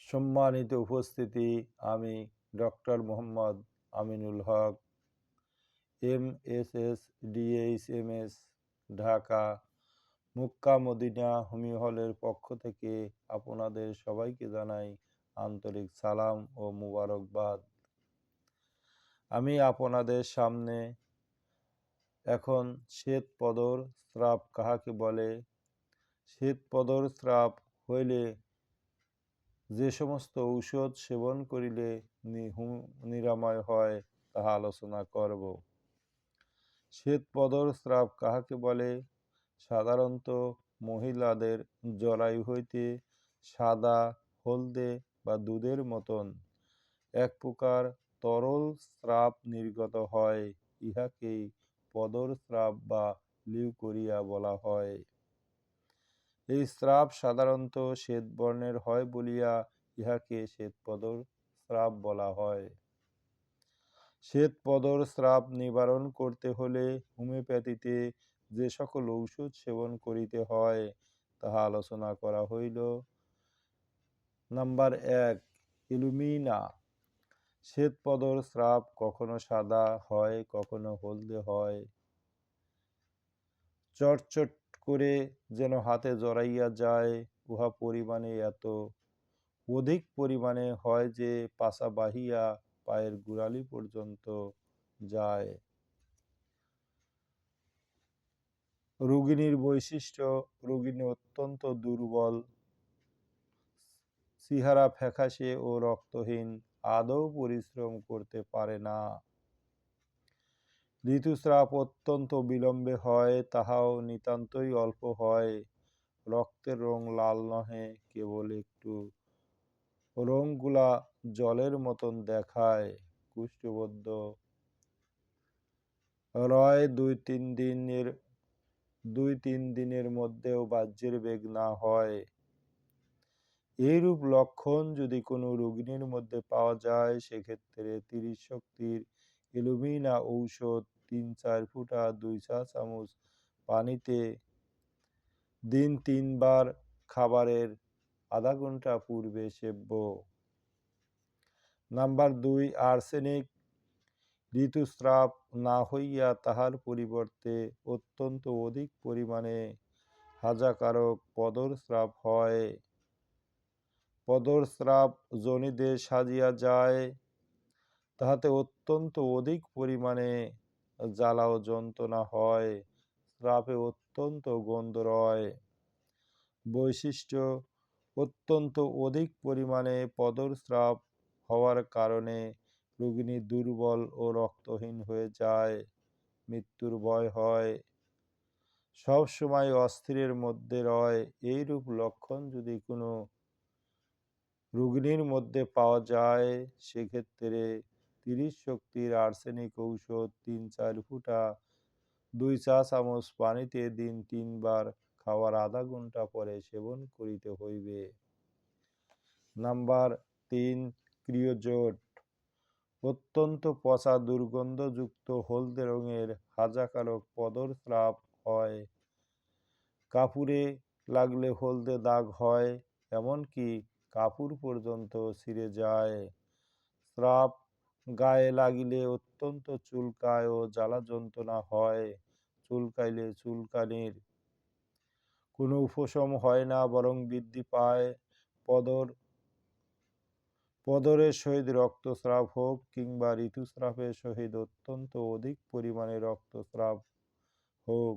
সম্মানিত উপস্থিতি, আমি doctor Mohammad Aminul Haque, MSS DHMS, Dhaka Mecca Medina homeo হলের পক্ষ থেকে আপনাদের সবাইকে জানাই আন্তরিক সালাম ও মুবারকবাদ। আমি আপনাদের সামনে এখন শ্বেতপদর স্রাব কাহাকে বলে, শ্বেতপদর স্রাব হইলে যে সমস্ত ঔষধ সেবন করিলে নিরাময় হয় তাহা আলোচনা করব। শ্বেতপদর স্রাব কাহাকে বলে? সাধারণত মহিলাদের জরায়ু হইতে সাদা, হলদে বা দুধের মতন এক প্রকার তরল স্রাব নির্গত হয়, ইহাকেই পদর স্রাব বা লিউকোরিয়া বলা হয়। এই স্রাব সাধারণত শ্বেতবর্ণের হয় বলিয়া ইহাকে শ্বেতপদর স্রাব বলা হয়। শ্বেতপদর স্রাব নিবারণ করতে হলে হোমিওপ্যাথিতে যে সকল ঔষধ সেবন করিতে হয় তাহা আলোচনা করা হইল। নাম্বার 1, ইলুমিনা। শ্বেতপদর স্রাব কখনো সাদা হয়, কখনো হলদে হয়। চটচট করে যেন হাতে জড়াইয়া যায়, উহা পরিমাণে এত অধিক পরিমাণে হয় যে পাছা বাহিয়া পায়ের গোড়ালি পর্যন্ত যায়। রোগিণীর বৈশিষ্ট্য: রোগিণী অত্যন্ত দুর্বল, চেহারা ফ্যাকাশে ও রক্তহীন, আদৌ পরিশ্রম করতে পারে না। ঋতুস্রাব অত্যন্ত বিলম্বে হয়, তাহাও নিতান্তই অল্প হয়। রক্তের রং লাল নহে, কেবল একটু রংগুলা জলের মতন দেখায়। কুষ্ঠবদ্ধ রয় 2-3 দিনের মধ্যেও বাহ্যের বেগ না হয়। এইরূপ লক্ষণ যদি কোনো রোগিণীর মধ্যে পাওয়া যায়, সেক্ষেত্রে 30 শক্তির ইলুমিনা ঔষধ 3-4 ফোঁটা 2 চা চামচ পানিতে দিন 3 বার খাবারের আধা ঘন্টা পূর্বে সেব্য। Number 2, arsenic. ঋতুস্রাব না হইয়া তাহার পরিবর্তে অত্যন্ত অধিক পরিমাণে হাজাকারক পদর স্রাব হয়। পদর স্রাব যোনিতে সাজিয়া যায়, তাহাতে অত্যন্ত অধিক পরিমাণে জ্বালা ও যন্ত্রণা হয়, স্রাবে অত্যন্ত গন্ধ রয়। বৈশিষ্ট্য: অত্যন্ত অধিক পরিমাণে পদর স্রাব হওয়ার কারণে রোগিণী দুর্বল ও রক্তহীন হয়ে যায়, মৃত্যুর ভয় হয়, সব সময় অস্থিরের মধ্যে রয়। এইরূপ লক্ষণ যদি কোনো রোগিণীর মধ্যে পাওয়া যায়, সেক্ষেত্রে 30 শক্তির আর্সেনিক ঔষধ 3-4 ফোঁটা 2 চা চামচ পানিতে দিন 3 বার খাওয়ার আধা ঘন্টা পরে সেবন করিতে হইবে। Number 3, creosote. অত্যন্ত পচা দুর্গন্ধযুক্ত হলদে রঙের হাজাকারক পদর স্রাব হয়। কাপড়ে লাগলে হলদে দাগ হয়, এমনকি কাপড় পর্যন্ত ছিঁড়ে যায়। স্রাব গায়ে লাগিলে অত্যন্ত চুলকায় ও জ্বালা যন্ত্রণা হয়। চুলকাইলে চুলকানির কোনো উপশম হয় না, বরং বৃদ্ধি পায়। পদরের সহিত রক্তস্রাব হোক কিংবা ঋতুস্রাবের সহিত অত্যন্ত অধিক পরিমাণে রক্তস্রাব হোক,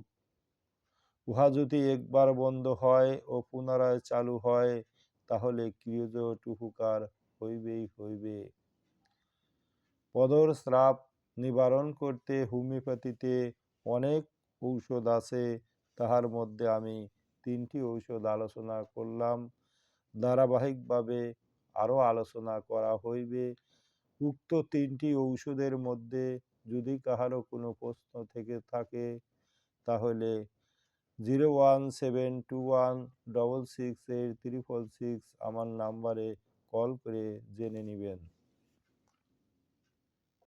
উহা যদি একবার বন্ধ হয় ও পুনরায় চালু হয়, তাহলে ক্রিওজোট উপকার হইবেই হইবে। পদর স্রাব নিবারণ করতে হোমিওপ্যাথিতে অনেক ঔষধ আছে, তাহার মধ্যে আমি 3টি ঔষধ আলোচনা করলাম। ধারাবাহিকভাবে আরও আলোচনা করা হইবে। উক্ত 3টি ঔষধের মধ্যে যদি কাহারও কোনো প্রশ্ন থেকে থাকে, তাহলে 01721668666 আমার নাম্বারে কল করে জেনে নিবেন।